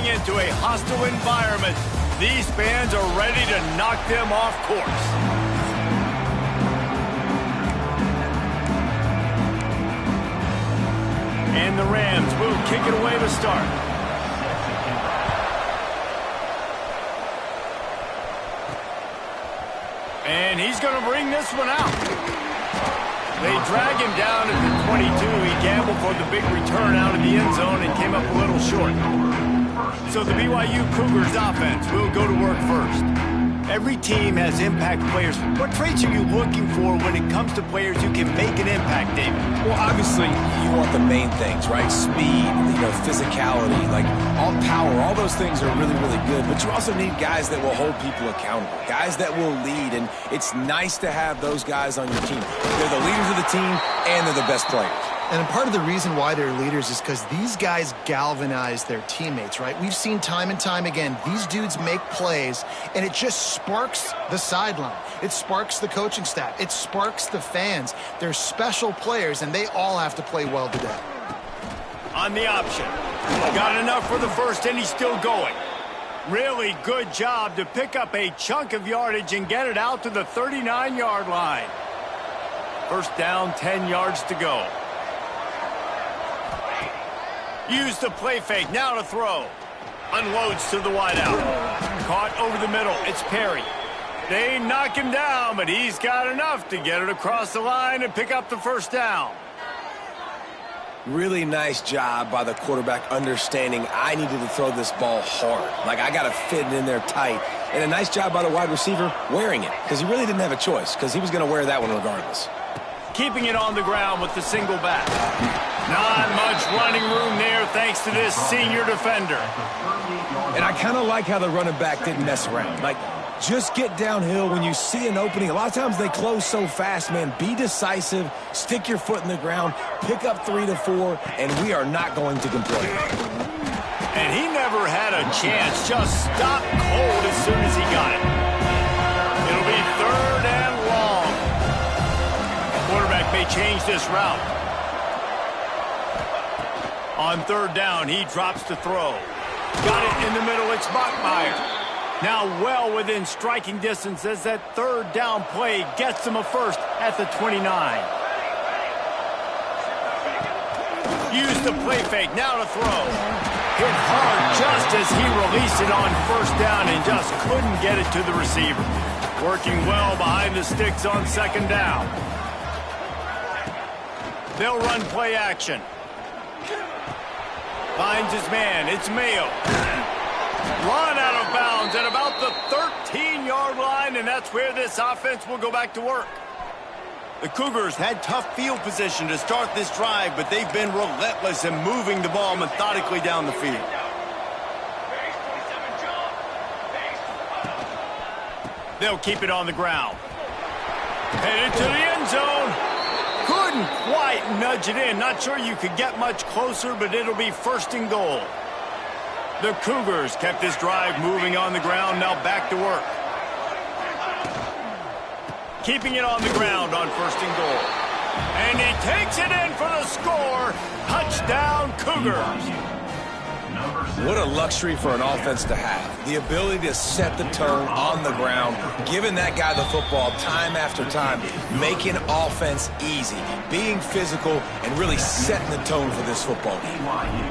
Stepping into a hostile environment, these fans are ready to knock them off course. And the Rams will kick it away to start. And he's going to bring this one out. They drag him down at the 22. He gambled for the big return out of the end zone and came up a little short. So the BYU Cougars offense will go to work first. Every team has impact players. What traits are you looking for when it comes to players who can make an impact, David? Well, obviously, you want the main things, right? Speed, physicality, like all power, all those things are really, really good. But you also need guys that will hold people accountable, guys that will lead. And it's nice to have those guys on your team. They're the leaders of the team, and they're the best players. And part of the reason why they're leaders is because these guys galvanize their teammates, right? We've seen time and time again, these dudes make plays, and it just sparks the sideline. It sparks the coaching staff. It sparks the fans. They're special players, and they all have to play well today. On the option. Got enough for the first, and he's still going. Really good job to pick up a chunk of yardage and get it out to the 39-yard line. First down, 10 yards to go. Use the play fake, now to throw. Unloads to the wideout. Caught over the middle, it's Perry. They knock him down, but he's got enough to get it across the line and pick up the first down. Really nice job by the quarterback understanding I needed to throw this ball hard. Like, I got to fit it in there tight. And a nice job by the wide receiver wearing it, because he really didn't have a choice, because he was going to wear that one regardless. Keeping it on the ground with the single back. Not much running room there thanks to this senior defender. And I kind of like how the running back didn't mess around. Like, just get downhill when you see an opening. A lot of times they close so fast, man. Be decisive, stick your foot in the ground, pick up 3 to 4, and we are not going to complain. And he never had a chance. Just stopped cold as soon as he got it. It'll be third and long. Quarterback may change this route. On third down, he drops to throw. Got it in the middle, it's Bachmeier. Now well within striking distance as that third down play gets him a first at the 29. Use the play fake, now to throw. Hit hard just as he released it on first down and just couldn't get it to the receiver. Working well behind the sticks on second down. They'll run play action. Finds his man. It's Mayo. Run out of bounds at about the 13-yard line, and that's where this offense will go back to work. The Cougars had tough field position to start this drive, but they've been relentless in moving the ball methodically down the field. They'll keep it on the ground. Headed to the end zone. Couldn't quite nudge it in. Not sure you could get much closer, but it'll be first and goal. The Cougars kept this drive moving on the ground, now back to work. Keeping it on the ground on first and goal. And he takes it in for the score. Touchdown, Cougars. What a luxury for an offense to have. The ability to set the tone on the ground, giving that guy the football time after time, making offense easy, being physical, and really setting the tone for this football game. BYU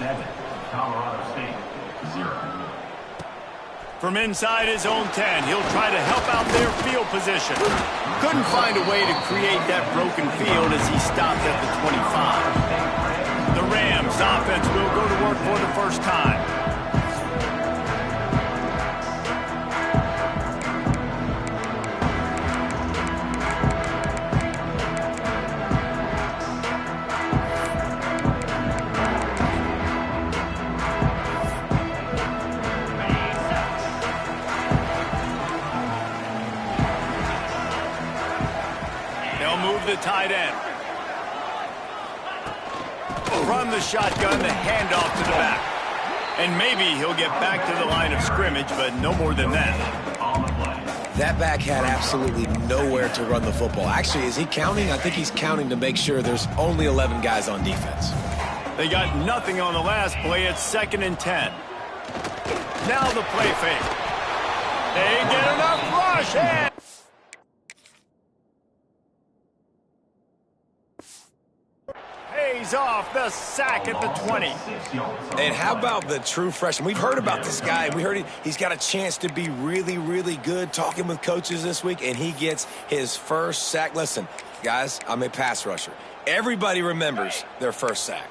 7, Colorado State 0. From inside his own 10, he'll try to help out their field position. Couldn't find a way to create that broken field as he stopped at the 25. The Rams offense will go to work for the first time. They'll move the tight end. From the shotgun, the handoff to the back. And maybe he'll get back to the line of scrimmage, but no more than that. That back had absolutely nowhere to run the football. Actually, is he counting? I think he's counting to make sure there's only 11 guys on defense. They got nothing on the last play. It's 2nd and 10. Now the play fake. They get enough rush in. Pays off the sack at the 20. And how about the true freshman? We've heard about this guy. We heard he's got a chance to be really, really good. Talking with coaches this week, and he gets his first sack. Listen, guys, I'm a pass rusher. Everybody remembers their first sack.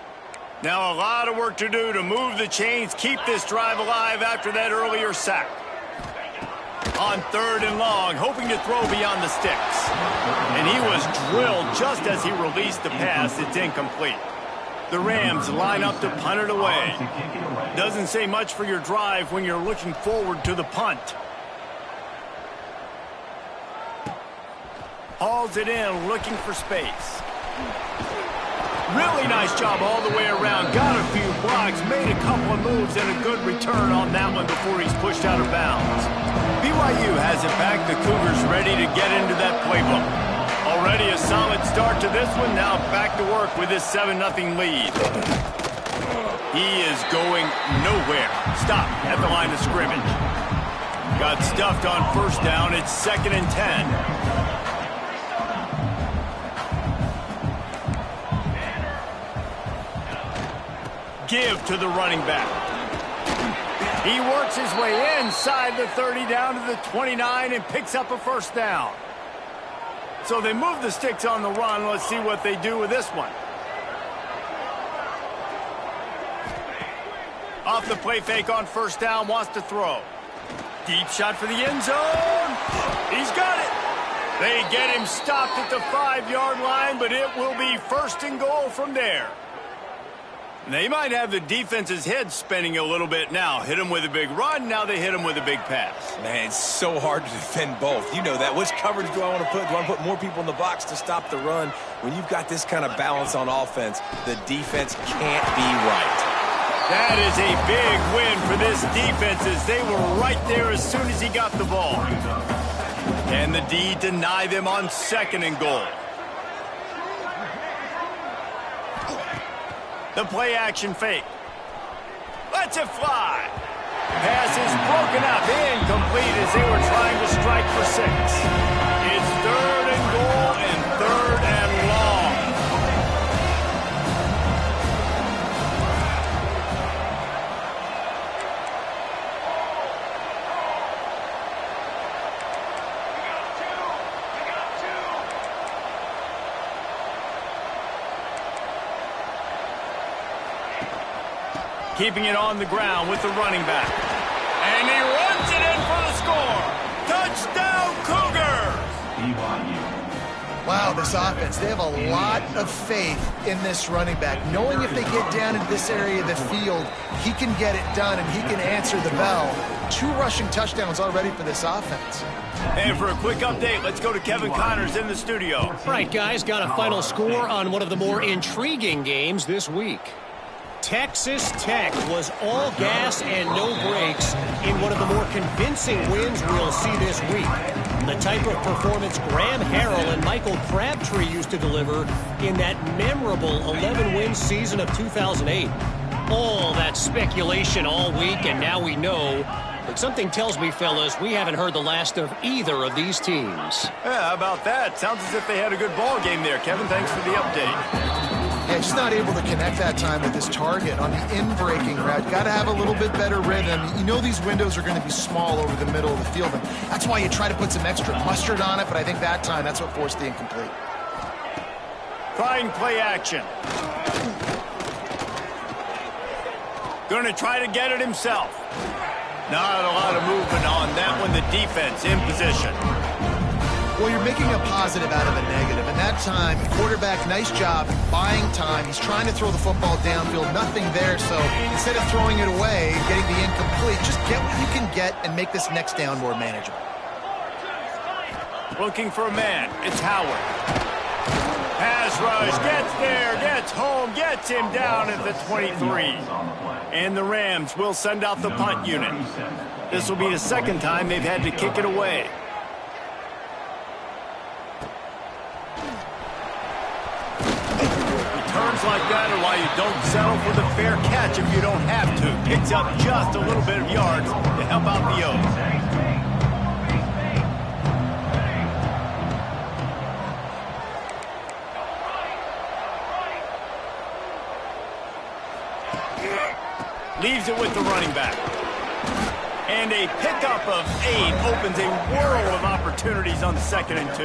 Now a lot of work to do to move the chains, keep this drive alive after that earlier sack. On 3rd and long, hoping to throw beyond the sticks. And he was drilled just as he released the pass. It's incomplete. The Rams line up to punt it away. Doesn't say much for your drive when you're looking forward to the punt. Hauls it in, looking for space. Really nice job all the way around. Got a few blocks, made a couple of moves, and a good return on that one before he's pushed out of bounds. BYU has it back. The Cougars ready to get into that playbook. Already a solid start to this one. Now back to work with his 7-0 lead. He is going nowhere. Stop at the line of scrimmage. Got stuffed on 1st down. It's 2nd and 10. Give to the running back. He works his way inside the 30 down to the 29 and picks up a 1st down. So they move the sticks on the run. Let's see what they do with this one. Off the play fake on 1st down, wants to throw. Deep shot for the end zone. He's got it. They get him stopped at the 5-yard line, but it will be 1st and goal from there. They might have the defense's head spinning a little bit now. Hit him with a big run, now they hit him with a big pass. Man, it's so hard to defend both. You know that. Which coverage do I want to put? Do I want to put more people in the box to stop the run? When you've got this kind of balance on offense, the defense can't be right. That is a big win for this defense as they were right there as soon as he got the ball. And the D deny them on 2nd and goal. The play action fake. Lets it fly. Pass is broken up. Incomplete as they were trying to strike for 6. It's 3rd and goal and 3rd and long. Keeping it on the ground with the running back. And he runs it in for the score. Touchdown, Cougars! Wow, this offense, they have a lot of faith in this running back. Knowing if they get down into this area of the field, he can get it done and he can answer the bell. 2 rushing touchdowns already for this offense. And for a quick update, let's go to Kevin Connors in the studio. All right, guys, got a final score on one of the more intriguing games this week. Texas Tech was all gas and no brakes in one of the more convincing wins we'll see this week. The type of performance Graham Harrell and Michael Crabtree used to deliver in that memorable 11-win season of 2008. All that speculation all week, and now we know. But something tells me, fellas, we haven't heard the last of either of these teams. Yeah, how about that? Sounds as if they had a good ball game there. Kevin, thanks for the update. Yeah, just not able to connect that time with his target on the in-breaking route. Got to have a little bit better rhythm. You know these windows are going to be small over the middle of the field, and that's why you try to put some extra mustard on it, but I think that time that's what forced the incomplete. Trying play action. Going to try to get it himself. Not a lot of movement on that one. The defense in position. Well, you're making a positive out of a negative, and that time, quarterback, nice job buying time. He's trying to throw the football downfield, nothing there, so instead of throwing it away, getting the incomplete, just get what you can get and make this next down more manageable. Looking for a man. It's Howard. Pass rush, gets there, gets home, gets him down at the 23. And the Rams will send out the punt unit. This will be the 2nd time they've had to kick it away. Returns like that are why you don't settle for the fair catch if you don't have to. picks up just a little bit of yards to help out the O's. Leaves it with the running back. And a pickup of 8 opens a world of opportunities on 2nd and 2.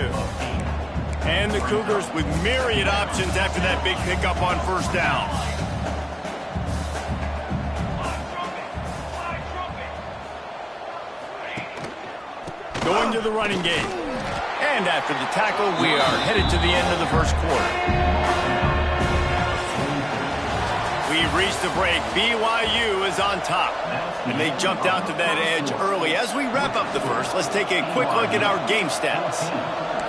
And the Cougars with myriad options after that big pickup on 1st down. Going to the running game. And after the tackle, we are headed to the end of the 1st quarter. We've reached the break. BYU is on top. And they jumped out to that edge early. As we wrap up the 1st, let's take a quick look at our game stats.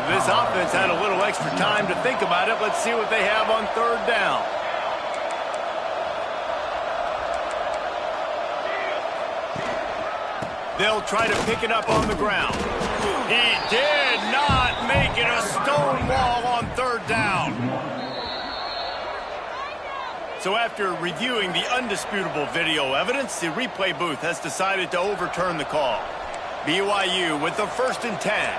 This offense had a little extra time to think about it. Let's see what they have on 3rd down. They'll try to pick it up on the ground. He did not make it a stone wall on 3rd down. So after reviewing the undisputable video evidence, the replay booth has decided to overturn the call. BYU with the 1st and 10.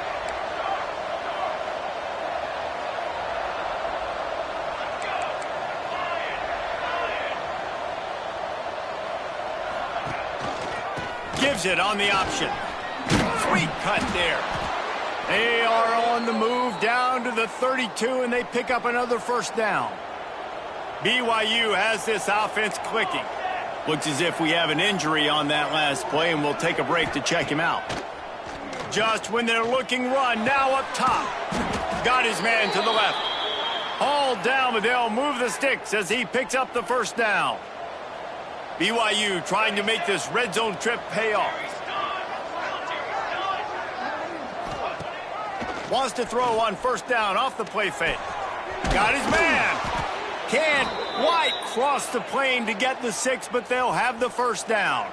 Gives it on the option. Sweet cut there. They are on the move down to the 32, and they pick up another 1st down. BYU has this offense clicking. Looks as if we have an injury on that last play, and we'll take a break to check him out. Just when they're looking run, now up top. Got his man to the left. Hauled down, but they'll move the sticks as he picks up the 1st down. BYU trying to make this red zone trip pay off. Wants to throw on 1st down off the play fake. Got his man. Can't quite cross the plane to get the 6, but they'll have the 1st down.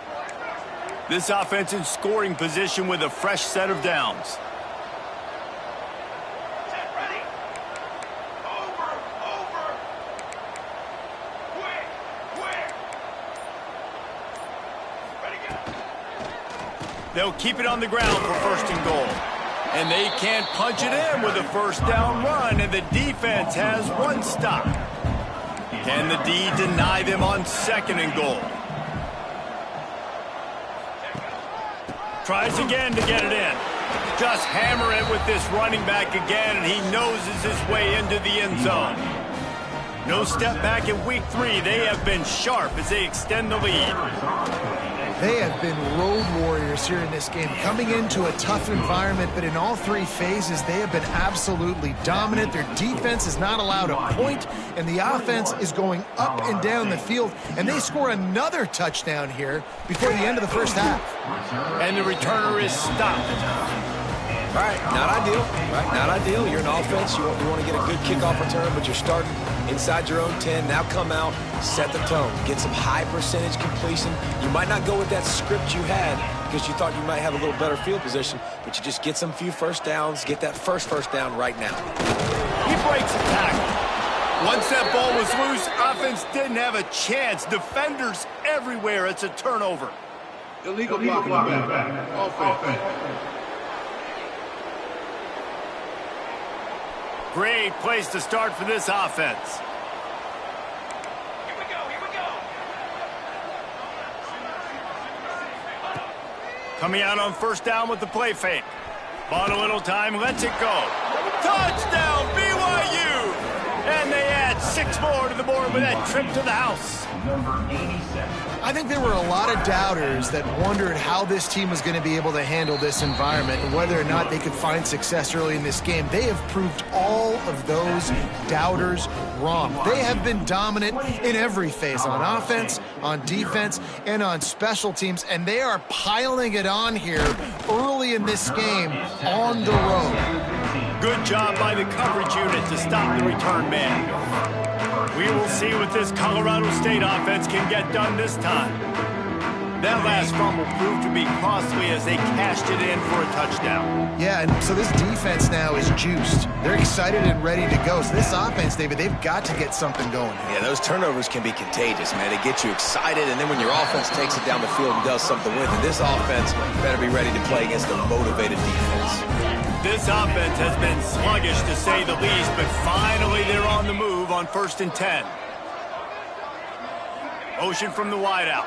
This offense in scoring position with a fresh set of downs. They'll keep it on the ground for 1st and goal. And they can't punch it in with a 1st down run, and the defense has 1 stop. Can the D deny them on 2nd and goal? Tries again to get it in. Just hammer it with this running back again, and he noses his way into the end zone. No step back in week 3. They have been sharp as they extend the lead. They have been road warriors here in this game, coming into a tough environment, but in all 3 phases, they have been absolutely dominant. Their defense is not allowed a point, and the offense is going up and down the field, and they score another touchdown here before the end of the 1st half. And the returner is stopped. All right, not ideal, right? Not ideal. You're an offense. You want to get a good kickoff return, but you're starting inside your own 10. Now come out, set the tone. Get some high percentage completion. You might not go with that script you had because you thought you might have a little better field position, but you just get some few 1st downs. Get that first down right now. He breaks a tackle. Once that ball was loose, offense didn't have a chance. Defenders everywhere. It's a turnover. Illegal blocking back. Offense. Great place to start for this offense. Here we go. Coming out on 1st down with the play fake. Bought a little time, lets it go. Touchdown, BYU! And they add 6 more to the board with that trip to the house. Number 87. I think there were a lot of doubters that wondered how this team was going to be able to handle this environment and whether or not they could find success early in this game. They have proved all of those doubters wrong. They have been dominant in every phase, on offense, on defense, and on special teams, and they are piling it on here early in this game on the road. Good job by the coverage unit to stop the return man. We will see what this Colorado State offense can get done this time. That last fumble proved to be costly as they cashed it in for a touchdown. Yeah, and so this defense now is juiced. They're excited and ready to go. So this offense, David, they've got to get something going here. Yeah, those turnovers can be contagious, man. They get you excited, and then when your offense takes it down the field and does something with it, this offense better be ready to play against a motivated defense. This offense has been sluggish, to say the least, but finally they're on the move on 1st and 10. Motion from the wideout.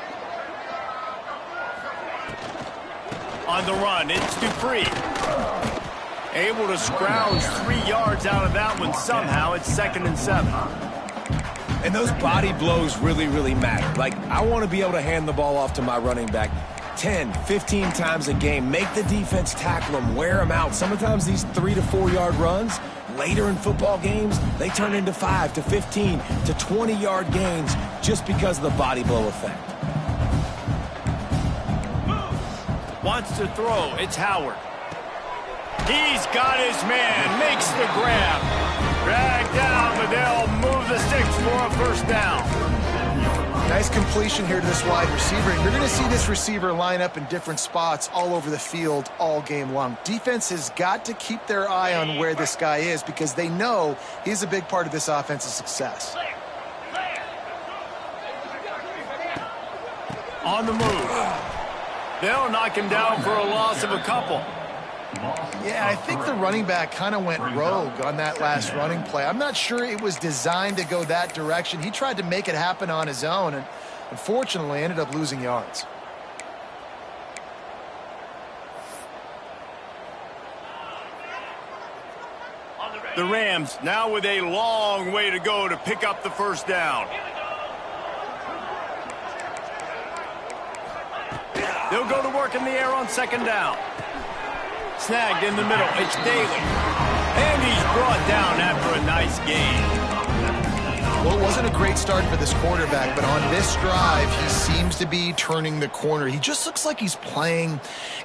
On the run, it's Dupree. Able to scrounge 3 yards out of that one somehow. It's 2nd and 7. And those body blows really, really matter. Like, I want to be able to hand the ball off to my running back 10, 15 times a game. Make the defense tackle them, wear them out. Sometimes these 3 to 4 yard runs, later in football games, they turn into 5 to 15 to 20 yard gains just because of the body blow effect. Wants to throw. It's Howard. He's got his man. Makes the grab. Dragged down, but they'll move the sticks for a 1st down. Nice completion here to this wide receiver. And you're going to see this receiver line up in different spots all over the field all game long. Defense has got to keep their eye on where this guy is because they know he's a big part of this offense's success. On the move. They'll knock him down for a loss of a couple. Yeah, I think the running back kind of went rogue on that last running play. I'm not sure it was designed to go that direction. He tried to make it happen on his own and unfortunately ended up losing yards. The Rams now with a long way to go to pick up the 1st down. They'll go to work in the air on 2nd down. Snagged in the middle. It's Daly. And he's brought down after a nice gain. Well, it wasn't a great start for this quarterback, but on this drive, he seems to be turning the corner. He just looks like he's playing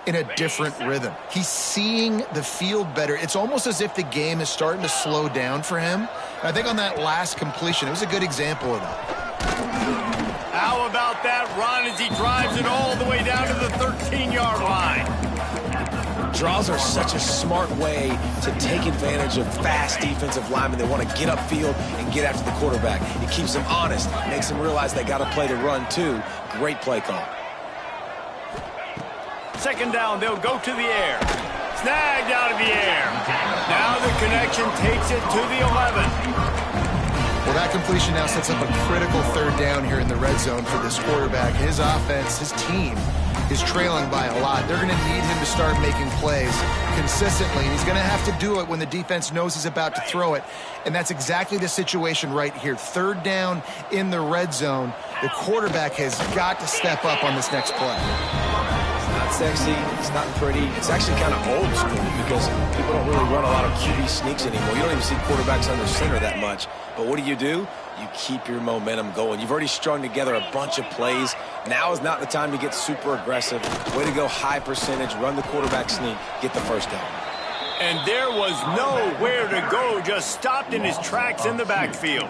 in a different rhythm. He's seeing the field better. It's almost as if the game is starting to slow down for him. And I think on that last completion, it was a good example of that. How about that run as he drives it all the way down to the 13-yard line? Draws are such a smart way to take advantage of fast defensive linemen. They want to get upfield and get after the quarterback. It keeps them honest, makes them realize they got to play the run too. Great play call. 2nd down, they'll go to the air. Snagged out of the air. Now the connection takes it to the 11. Well, that completion now sets up a critical 3rd down here in the red zone for this quarterback. His offense, his team, is trailing by a lot. They're going to need him to start making plays consistently, and he's going to have to do it when the defense knows he's about to throw it. And that's exactly the situation right here. 3rd down in the red zone. The quarterback has got to step up on this next play. Not sexy, it's not pretty. It's actually kind of old school because people don't really run a lot of QB sneaks anymore. You don't even see quarterbacks under center that much. But what do? You keep your momentum going. You've already strung together a bunch of plays. Now is not the time to get super aggressive. Way to go high percentage, run the quarterback sneak, get the 1st down. And there was nowhere to go, just stopped in his tracks in the backfield.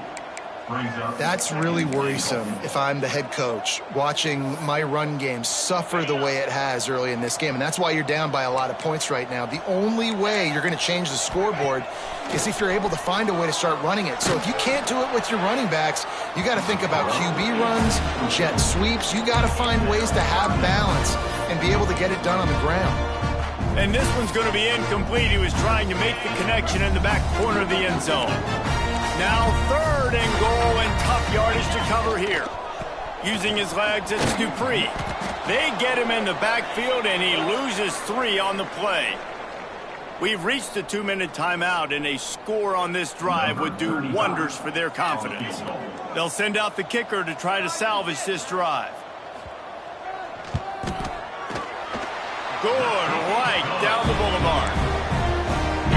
That's really worrisome if I'm the head coach, watching my run game suffer the way it has early in this game. And that's why you're down by a lot of points right now. The only way you're going to change the scoreboard is if you're able to find a way to start running it. So if you can't do it with your running backs, you got to think about QB runs, jet sweeps. You got to find ways to have balance and be able to get it done on the ground. And this one's going to be incomplete. He was trying to make the connection in the back corner of the end zone. Now 3rd and goal and tough yardage to cover here. Using his legs, it's Dupree. They get him in the backfield, and he loses 3 on the play. We've reached the 2-minute timeout, and a score on this drive would do wonders for their confidence. They'll send out the kicker to try to salvage this drive. Good right down the boulevard.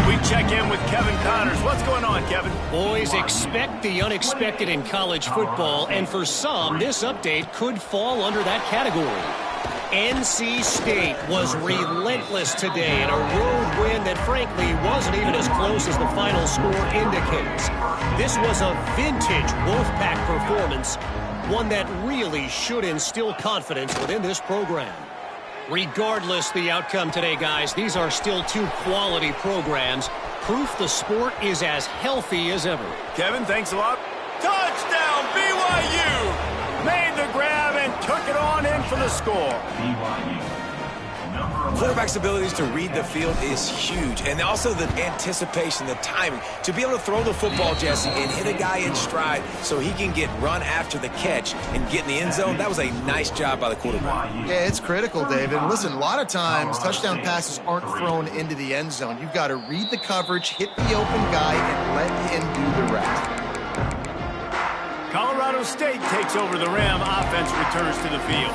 We check in with Kevin Connors. What's going on, Kevin? Boys, expect the unexpected in college football, and for some, this update could fall under that category. NC State was relentless today in a road win that frankly wasn't even as close as the final score indicates. This was a vintage Wolfpack performance. one that really should instill confidence within this program. Regardless the outcome today, guys, these are still two quality programs. Proof the sport is as healthy as ever. Kevin, thanks a lot. Touchdown, BYU! Made the grab and took it on in for the score. Quarterback's abilities to read the field is huge, and also the anticipation, the timing. To be able to throw the football, Jesse, and hit a guy in stride so he can get run after the catch and get in the end zone, that was a nice job by the quarterback. Yeah, it's critical, David. Listen, a lot of times touchdown passes aren't thrown into the end zone. You've got to read the coverage, hit the open guy, and let him do the rest. Colorado State takes over the Ram. Offense returns to the field.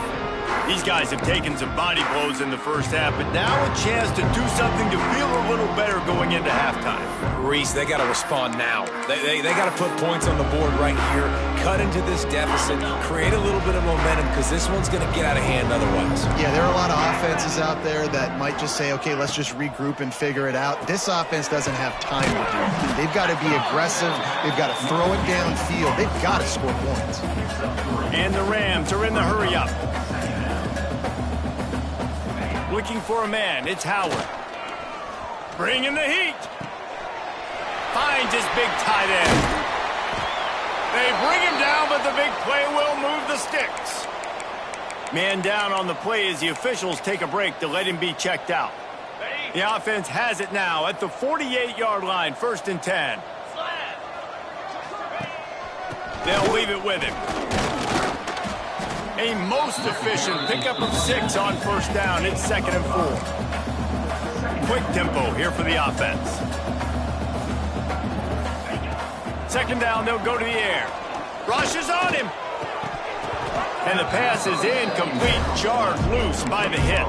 These guys have taken some body blows in the first half, but now a chance to do something to feel a little better going into halftime. Reese, they got to respond now. They got to put points on the board right here, cut into this deficit, create a little bit of momentum, because this one's going to get out of hand otherwise. Yeah, there are a lot of offenses out there that might just say, okay, let's just regroup and figure it out. This offense doesn't have time to do it. They've got to be aggressive. They've got to throw it downfield. They've got to score points. And the Rams are in the hurry-up. Looking for a man, it's Howard. Bringing the heat. Finds his big tight end. They bring him down, but the big play will move the sticks. Man down on the play as the officials take a break to let him be checked out. The offense has it now at the 48-yard line, 1st and 10. They'll leave it with him. A most efficient pickup of 6 on 1st down. It's 2nd and 4. Quick tempo here for the offense. 2nd down, they'll go to the air. Rush is on him. And the pass is incomplete. Charged loose by the hit.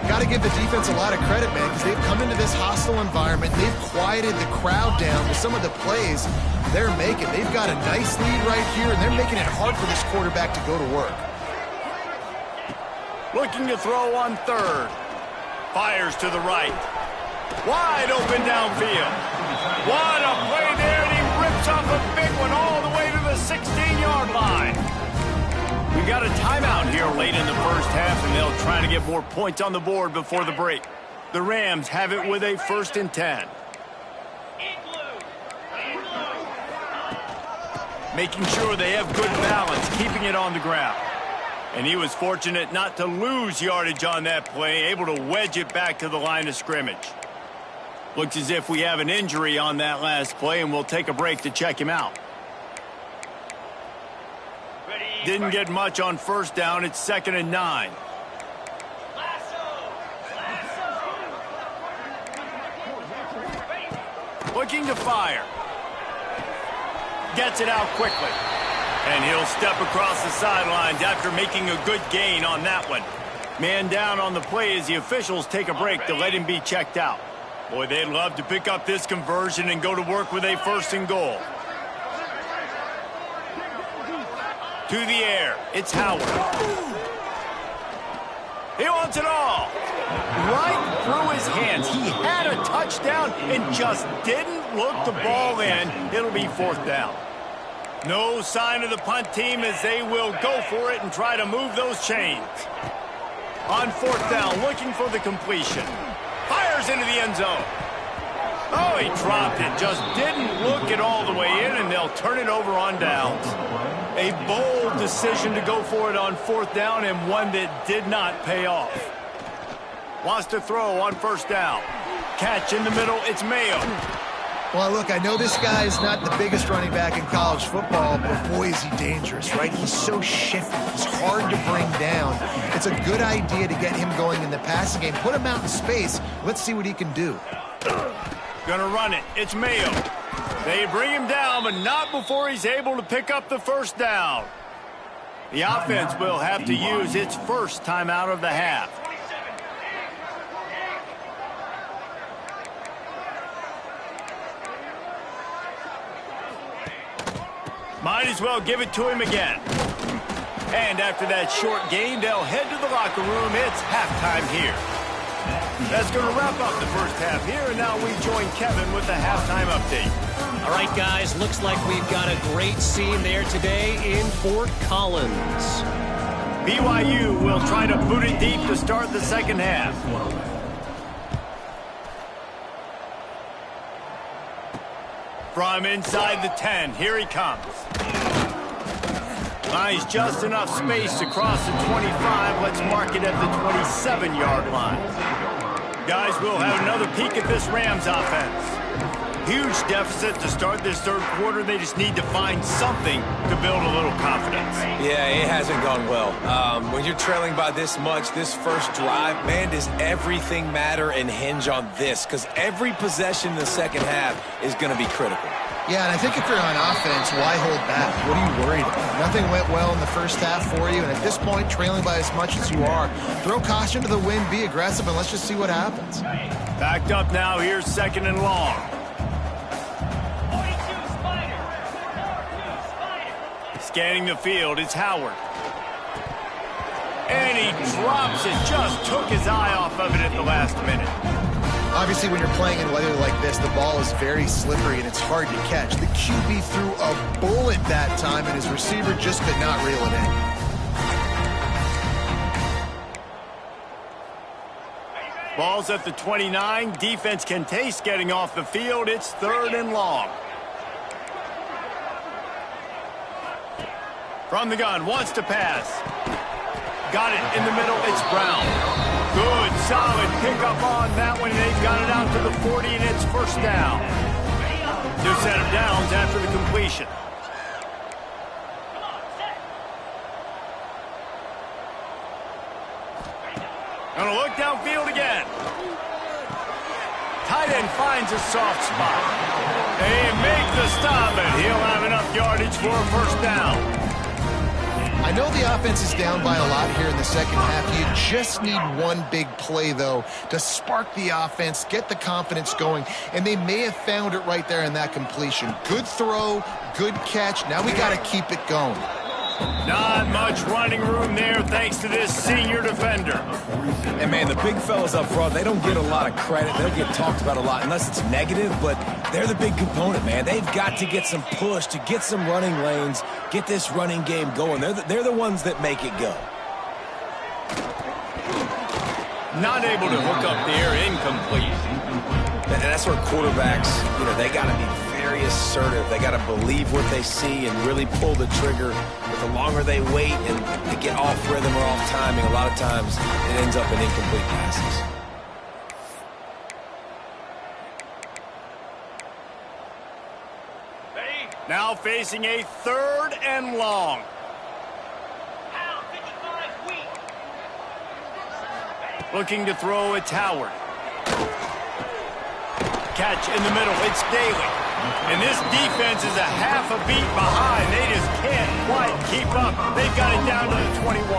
Got to give the defense a lot of credit, man, because they've come into this hostile environment. They've quieted the crowd down with some of the plays they're making. They've got a nice lead right here, and they're making it hard for this quarterback to go to work. Looking to throw on 3rd. Fires to the right. Wide open downfield. What a play there, and he rips off a big one all the way to the 16-yard line. We've got a timeout here late in the first half, and they'll try to get more points on the board before the break. The Rams have it with a 1st and 10. Making sure they have good balance, keeping it on the ground. And he was fortunate not to lose yardage on that play, able to wedge it back to the line of scrimmage. Looks as if we have an injury on that last play, and we'll take a break to check him out. Didn't get much on 1st down. It's 2nd and 9. Looking to fire. Gets it out quickly. And he'll step across the sidelines after making a good gain on that one. Man down on the play as the officials take a break to let him be checked out. Boy, they'd love to pick up this conversion and go to work with a 1st and goal. To the air, it's Howard. He wants it all. Right through his hands. He had a touchdown and just didn't look the ball in. It'll be 4th down. No sign of the punt team as they will go for it and try to move those chains. On 4th down, looking for the completion. Fires into the end zone. Oh, he dropped it. Just didn't look it all the way in, and they'll turn it over on downs. A bold decision to go for it on 4th down, and one that did not pay off. Wants to throw on 1st down. Catch in the middle, it's Mayo. Well, look, I know this guy is not the biggest running back in college football, but boy, is he dangerous, right? He's so shifty. He's hard to bring down. It's a good idea to get him going in the passing game. Put him out in space. Let's see what he can do. Gonna run it. It's Mayo. They bring him down, but not before he's able to pick up the 1st down. The offense will have to use its first timeout of the half. Might as well give it to him again. And after that short gain, they'll head to the locker room. It's halftime here. That's going to wrap up the first half here, and now we join Kevin with the halftime update. All right, guys, looks like we've got a great scene there today in Fort Collins. BYU will try to boot it deep to start the second half. From inside the 10, here he comes. Finds just enough space to cross the 25. Let's mark it at the 27-yard line. Guys, we'll have another peek at this Rams offense. Huge deficit to start this third quarter. They just need to find something to build a little confidence. Yeah, it hasn't gone well. When you're trailing by this much, this first drive, man, does everything matter and hinge on this? Because every possession in the second half is going to be critical. Yeah, and I think if you're on offense, why hold back? What are you worried about? Nothing went well in the first half for you, and at this point, trailing by as much as you are, throw caution to the wind, be aggressive, and let's just see what happens. Backed up now, here's second and long. Scanning the field, it's Howard. And he drops it, just took his eye off of it at the last minute. Obviously, when you're playing in weather like this, the ball is very slippery and it's hard to catch. The QB threw a bullet that time, and his receiver just could not reel it in. Ball's at the 29. Defense can taste getting off the field. It's third and long. From the gun, wants to pass. Got it in the middle, it's Brown. Good, solid pickup on that one. They've got it out to the 40, and it's first down. 2 set of downs after the completion. Gonna look downfield again. Tight end finds a soft spot. They make the stop, and he'll have enough yardage for a first down. I know the offense is down by a lot here in the second half. You just need one big play, though, to spark the offense, get the confidence going, and they may have found it right there in that completion. Good throw, good catch. Now we got to keep it going. Not much running room there thanks to this senior defender. And, man, the big fellas up front, they don't get a lot of credit. They'll get talked about a lot unless it's negative, but they're the big component, man. They've got to get some push, to get some running lanes, get this running game going. They're the ones that make it go. Not able to hook up there, incomplete. And that's where quarterbacks, they got to be very assertive. They got to believe what they see and really pull the trigger. But the longer they wait and they get off rhythm or off timing, a lot of times it ends up in incomplete passes. Now facing a third and long. Looking to throw, it's Howard. Catch in the middle, it's Daly. And this defense is a half a beat behind. They just can't quite keep up. They've got it down to the 21.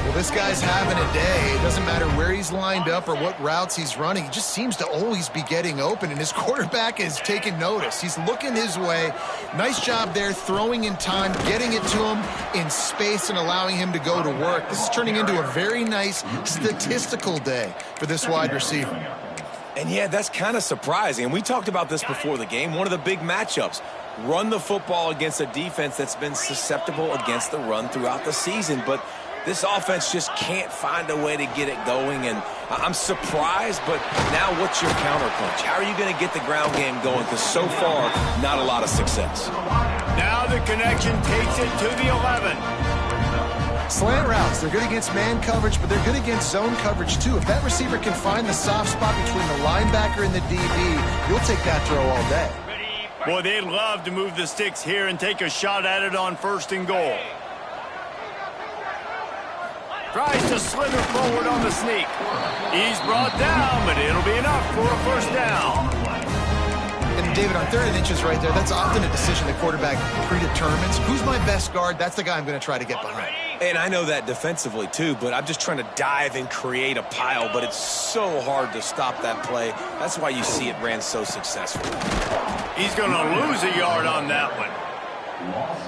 Well, this guy's having a day. It doesn't matter where he's lined up or what routes he's running. He just seems to always be getting open, and his quarterback is taking notice. He's looking his way. Nice job there, throwing in time, getting it to him in space and allowing him to go to work. This is turning into a very nice statistical day for this wide receiver. And, yeah, that's kind of surprising. And we talked about this before the game. One of the big matchups. Run the football against a defense that's been susceptible against the run throughout the season. But this offense just can't find a way to get it going. And I'm surprised, but now what's your counterpunch? How are you going to get the ground game going? Because so far, not a lot of success. Now the connection takes it to the 11. Slant routes, they're good against man coverage, but they're good against zone coverage too. If that receiver can find the soft spot between the linebacker and the DB, you'll take that throw all day. Boy, they'd love to move the sticks here and take a shot at it on 1st and goal. Tries to slither forward on the sneak. He's brought down, but it'll be enough for a first down. And David, on 3rd and inches right there, that's often a decision the quarterback predetermines. Who's my best guard? That's the guy I'm going to try to get behind. And I know that defensively too, but I'm just trying to dive and create a pile, but it's so hard to stop that play. That's why you see it ran so successful. He's going to lose a yard on that one.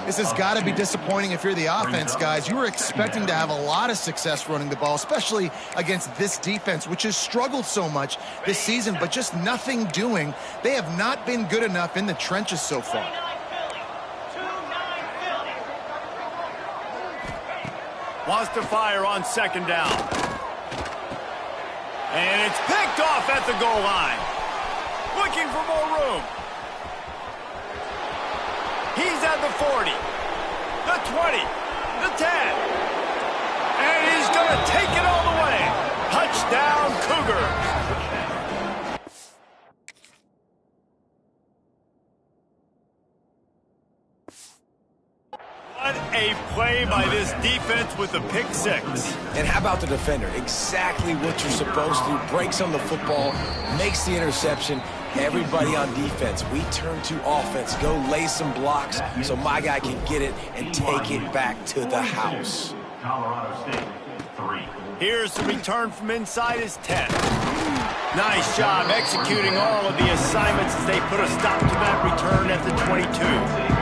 This has got to be disappointing if you're the offense, guys. You were expecting to have a lot of success running the ball, especially against this defense, which has struggled so much this season, but just nothing doing. They have not been good enough in the trenches so far. Wants to fire on second down. And it's picked off at the goal line. Looking for more room. He's at the 40, the 20, the 10. And he's going to take it all the way. Touchdown, Cougars. What a play by this defense with the pick six. And how about the defender? Exactly what you're supposed to. Breaks on the football, makes the interception. Everybody on defense, we turn to offense. Go lay some blocks so my guy can get it and take it back to the house. Colorado State, 3. Here's the return from inside his 10. Nice job executing all of the assignments as they put a stop to that return at the 22.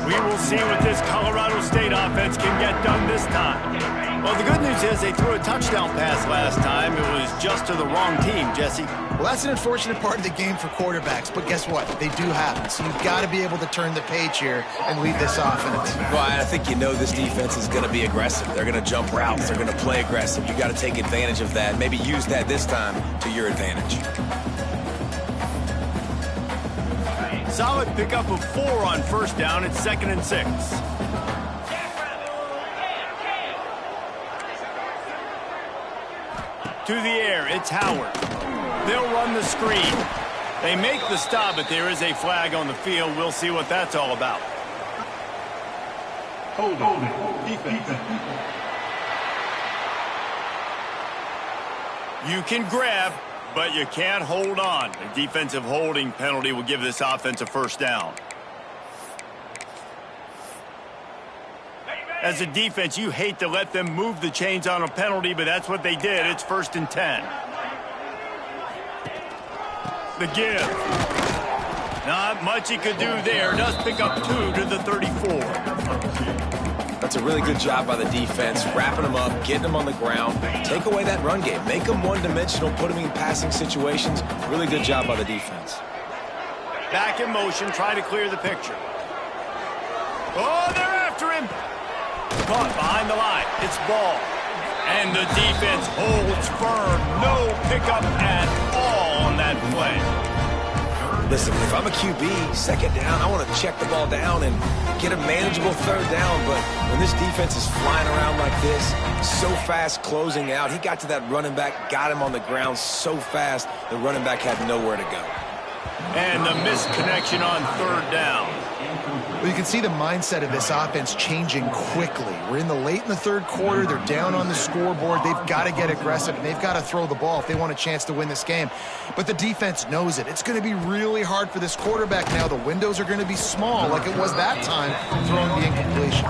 We will see what this Colorado State offense can get done this time. Well, the good news is they threw a touchdown pass last time. It was just to the wrong team, Jesse. Well, that's an unfortunate part of the game for quarterbacks, but guess what? They do happen. So you've got to be able to turn the page here and lead this offense. Well, I think you know this defense is going to be aggressive. They're going to jump routes. They're going to play aggressive. You got to take advantage of that. Maybe use that this time to your advantage. Solid pickup of 4 on first down. It's 2nd and 6. To the air, it's Howard. They'll run the screen. They make the stop, but there is a flag on the field. We'll see what that's all about. Hold it. Defense. You can grab, but you can't hold on. A defensive holding penalty will give this offense a first down. As a defense, you hate to let them move the chains on a penalty, but that's what they did. It's 1st and 10. The give. Not much he could do there. Does pick up 2 to the 34. That's a really good job by the defense, wrapping them up, getting them on the ground. Take away that run game. Make them one-dimensional, put them in passing situations. Really good job by the defense. Back in motion, try to clear the picture. Oh, they're after him. Caught behind the line. It's ball. And the defense holds firm. No pickup at all on that play. Listen, if I'm a QB, second down, I want to check the ball down and get a manageable third down. But when this defense is flying around like this, so fast closing out, he got to that running back, got him on the ground so fast, the running back had nowhere to go. And the missed connection on third down. Well, you can see the mindset of this offense changing quickly. We're in the third quarter. They're down on the scoreboard. They've got to get aggressive, and they've got to throw the ball if they want a chance to win this game. But the defense knows it. It's going to be really hard for this quarterback now. The windows are going to be small like it was that time throwing the incompletion.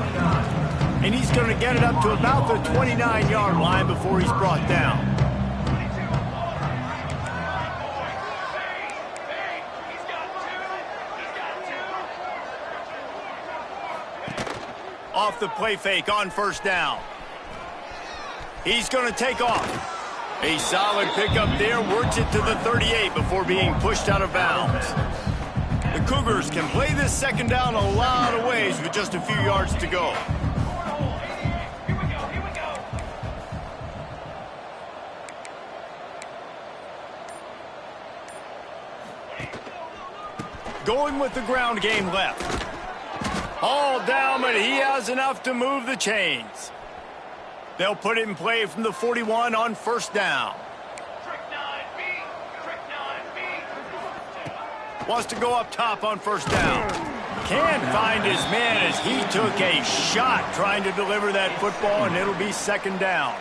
And he's going to get it up to about the 29-yard line before he's brought down. Off the play fake on first down. He's going to take off. A solid pickup there, works it to the 38 before being pushed out of bounds. The Cougars can play this second down a lot of ways with just a few yards to go. Going with the ground game left. All down, but he has enough to move the chains. They'll put it in play from the 41 on first down. Wants to go up top on first down. Can't find his man as he took a shot trying to deliver that football, and it'll be second down.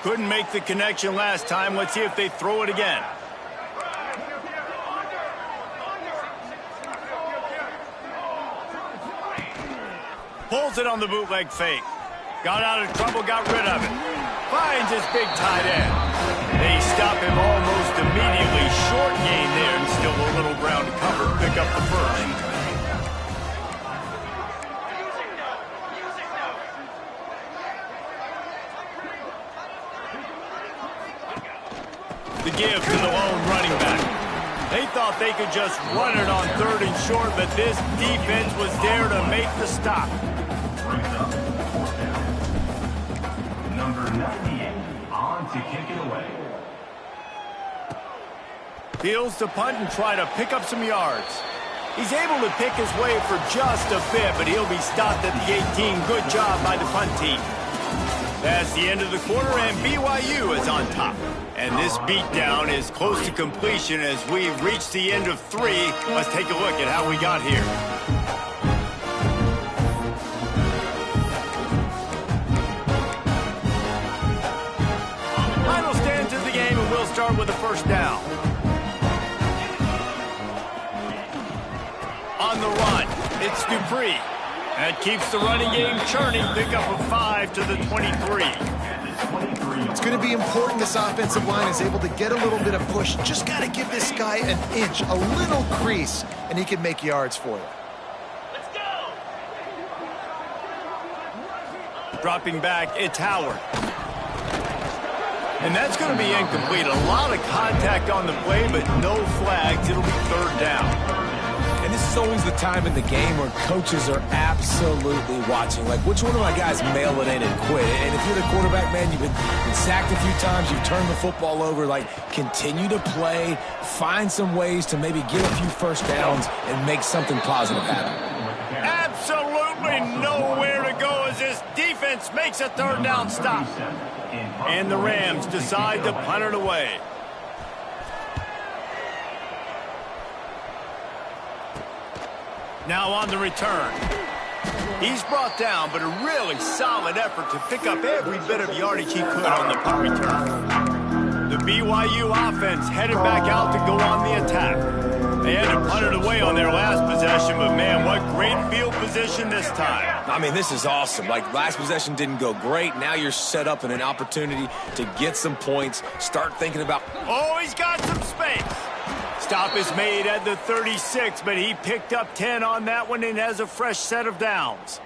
Couldn't make the connection last time. Let's see if they throw it again. Pulls it on the bootleg fake. Got out of trouble, got rid of it. Finds his big tight end. They stop him almost immediately. Short gain there and still a little ground to cover. Pick up the first. The give to the lone running back. They thought they could just run it on 3rd and short, but this defense was there to make the stop. Number 98 on to kick it away. Fields to punt and try to pick up some yards. He's able to pick his way for just a bit, but he'll be stopped at the 18. Good job by the punt team. That's the end of the quarter, and BYU is on top. And this beatdown is close to completion as we've reached the end of 3. Let's take a look at how we got here. Final stands of the game, and we'll start with the first down. On the run, it's Dupree. That keeps the running game churning. Pick up a 5 to the 23. It's going to be important this offensive line is able to get a little bit of push. Just got to give this guy an inch, a little crease, and he can make yards for you. Let's go! Dropping back, it's Howard. And that's going to be incomplete. A lot of contact on the play, but no flags. It'll be 3rd down. And this is always the time in the game where coaches are absolutely watching. Like, which one of my guys mail it in and quit? And if you're the quarterback, man, you've been sacked a few times, you've turned the football over. Like, continue to play, find some ways to maybe get a few first downs and make something positive happen. Absolutely nowhere to go as this defense makes a 3rd down stop. And the Rams decide to punt it away. Now on the return. He's brought down, but a really solid effort to pick up every bit of yardage he could on the punt return. The BYU offense headed back out to go on the attack. They had to punt it away on their last possession, but man, what great field position this time. I mean, this is awesome. Like, last possession didn't go great. Now you're set up in an opportunity to get some points, start thinking about... Oh, he's got some space. Stop is made at the 36, but he picked up 10 on that one and has a fresh set of downs.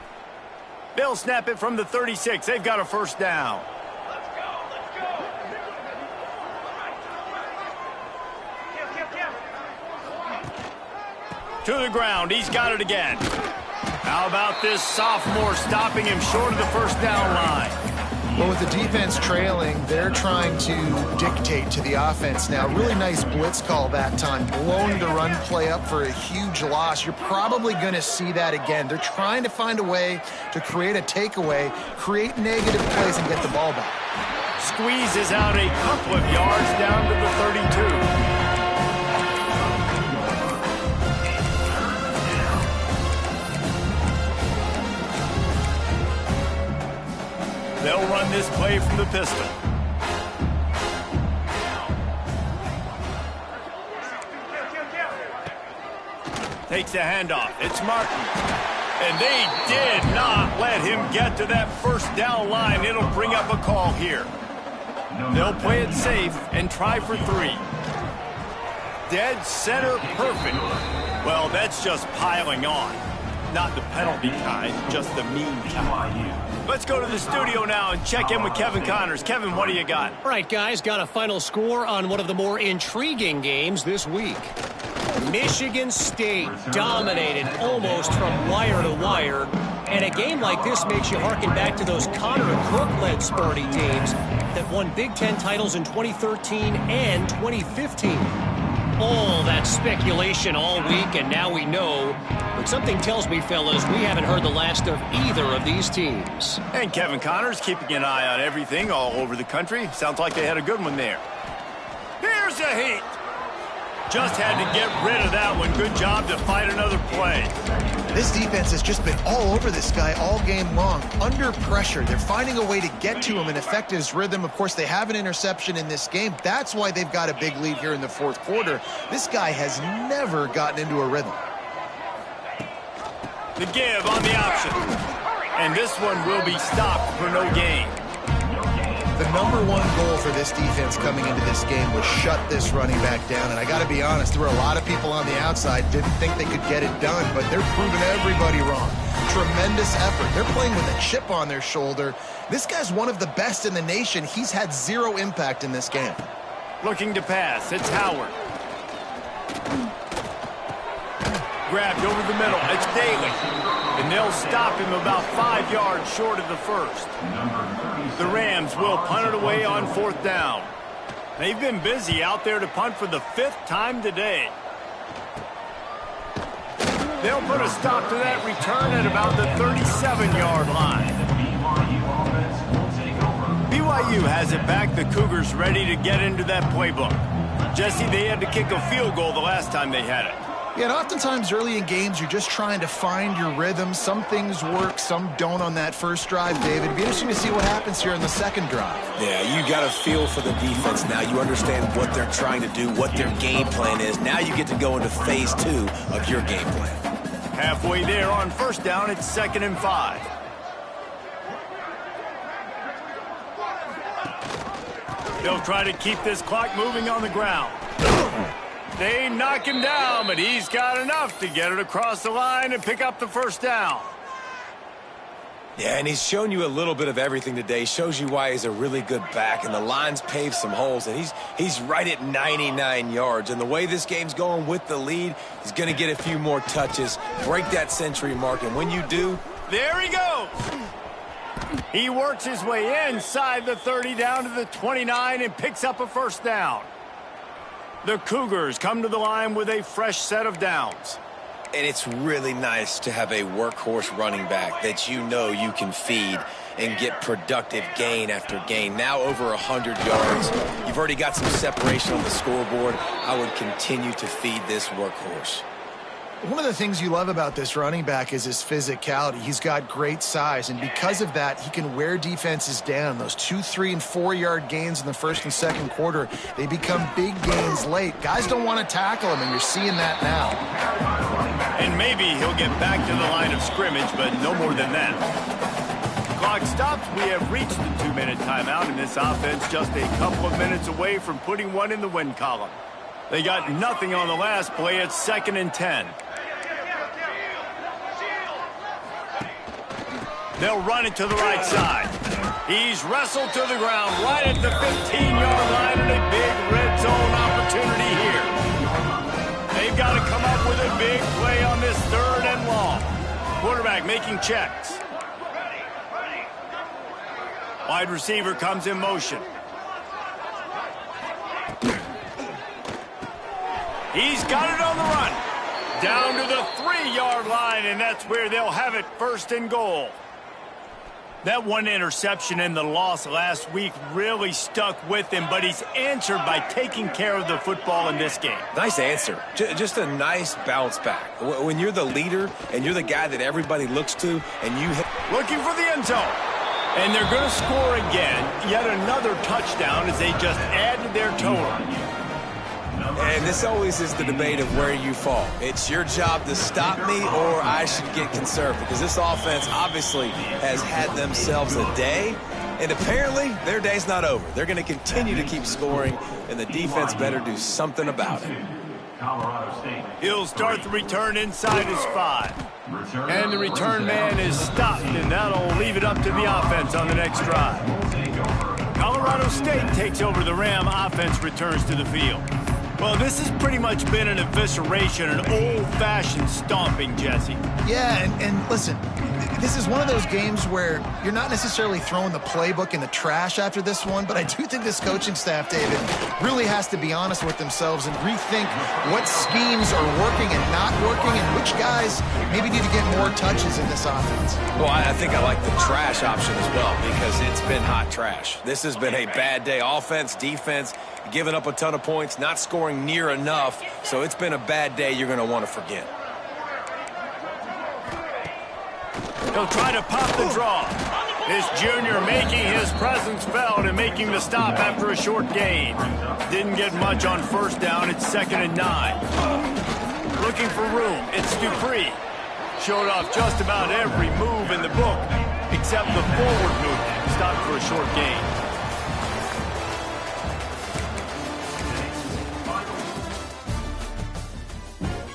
They'll snap it from the 36. They've got a 1st down. Let's go. To the ground. He's got it again. How about this sophomore stopping him short of the 1st down line? Well, with the defense trailing, they're trying to dictate to the offense now. Really nice blitz call that time, blowing the run play up for a huge loss. You're probably going to see that again. They're trying to find a way to create a takeaway, create negative plays, and get the ball back. Squeezes out a couple of yards down to the 32. They'll run this play from the pistol. Takes the handoff. It's Martin. And they did not let him get to that 1st down line. It'll bring up a call here. They'll play it safe and try for 3. Dead center perfect. Well, that's just piling on. Not the penalty kind, just the mean kind. Let's go to the studio now and check in with Kevin Connors. Kevin, what do you got? All right, guys, got a final score on one of the more intriguing games this week. Michigan State dominated almost from wire to wire. And a game like this makes you harken back to those Connor and Crook-led Sparty teams that won Big Ten titles in 2013 and 2015. All that speculation all week, and now we know. But something tells me, fellas, we haven't heard the last of either of these teams. And Kevin Connors keeping an eye on everything all over the country. Sounds like they had a good one there. Here's a heat. Just had to get rid of that one. Good job to fight another play. This defense has just been all over this guy all game long. Under pressure, they're finding a way to get to him and affect his rhythm. Of course, they have an interception in this game. That's why they've got a big lead here in the 4th quarter. This guy has never gotten into a rhythm. The give on the option. And this one will be stopped for no gain. The number one goal for this defense coming into this game was shut this running back down. And I got to be honest, there were a lot of people on the outside didn't think they could get it done, but they're proving everybody wrong. Tremendous effort. They're playing with a chip on their shoulder. This guy's one of the best in the nation. He's had 0 impact in this game. Looking to pass. It's Howard. Grabbed over the middle. It's Daly. And they'll stop him about 5 yards short of the first. The Rams will punt it away on 4th down. They've been busy out there to punt for the 5th time today. They'll put a stop to that return at about the 37-yard line. BYU has it back. The Cougars ready to get into that playbook. Jesse, they had to kick a field goal the last time they had it. Yeah, and oftentimes early in games, you're just trying to find your rhythm. Some things work, some don't on that first drive, David. It'd be interesting to see what happens here in the second drive. Yeah, you got a feel for the defense now. You understand what they're trying to do, what their game plan is. Now you get to go into phase 2 of your game plan. Halfway there on 1st down, it's 2nd and 5. They'll try to keep this clock moving on the ground. They knock him down, but he's got enough to get it across the line and pick up the 1st down. Yeah, and he's shown you a little bit of everything today. Shows you why he's a really good back, and the line's paved some holes, and he's right at 99 yards. And the way this game's going with the lead, he's going to get a few more touches, break that century mark, and when you do... There he goes! He works his way inside the 30 down to the 29 and picks up a 1st down. The Cougars come to the line with a fresh set of downs. And it's really nice to have a workhorse running back that you know you can feed and get productive gain after gain. Now over 100 yards. You've already got some separation on the scoreboard. I would continue to feed this workhorse. One of the things you love about this running back is his physicality. He's got great size, and because of that, he can wear defenses down. Those 2-, 3-, and 4-yard gains in the first and second quarter, they become big gains late. Guys don't want to tackle him, and you're seeing that now. And maybe he'll get back to the line of scrimmage, but no more than that. Clock stops. We have reached the 2-minute timeout, and this offense just a couple of minutes away from putting one in the win column. They got nothing on the last play. It's 2nd and 10. They'll run it to the right side. He's wrestled to the ground right at the 15-yard line, and a big red zone opportunity here. They've got to come up with a big play on this 3rd and long. Quarterback making checks. Wide receiver comes in motion. He's got it on the run. Down to the 3-yard line, and that's where they'll have it, 1st and goal. That one interception and the loss last week really stuck with him, but he's answered by taking care of the football in this game. Nice answer. Just a nice bounce back. When you're the leader and you're the guy that everybody looks to and you hit... Looking for the end zone. And they're going to score again. Yet another touchdown as they just added their total. And this always is the debate of where you fall. It's your job to stop me or I should get conservative, because this offense obviously has had themselves a day, and apparently their day's not over. They're going to continue to keep scoring, and the defense better do something about it. He'll start the return inside his 5. And the return man is stopped, and that'll leave it up to the offense on the next drive. Colorado State takes over. The Ram offense returns to the field. Well, this has pretty much been an evisceration, an old-fashioned stomping, Jesse. Yeah, and listen, this is one of those games where you're not necessarily throwing the playbook in the trash after this one, but I do think this coaching staff, David, really has to be honest with themselves and rethink what schemes are working and not working and which guys maybe need to get more touches in this offense. Well, I think I like the trash option as well, because it's been hot trash. This has been a bad day. Offense, defense, giving up a ton of points, not scoring near enough, so it's been a bad day you're going to want to forget. He'll try to pop the draw. This junior making his presence felt and making the stop after a short gain. Didn't get much on 1st down. It's 2nd and 9. Looking for room. It's Dupree. Showed off just about every move in the book except the forward movement. Stopped for a short gain.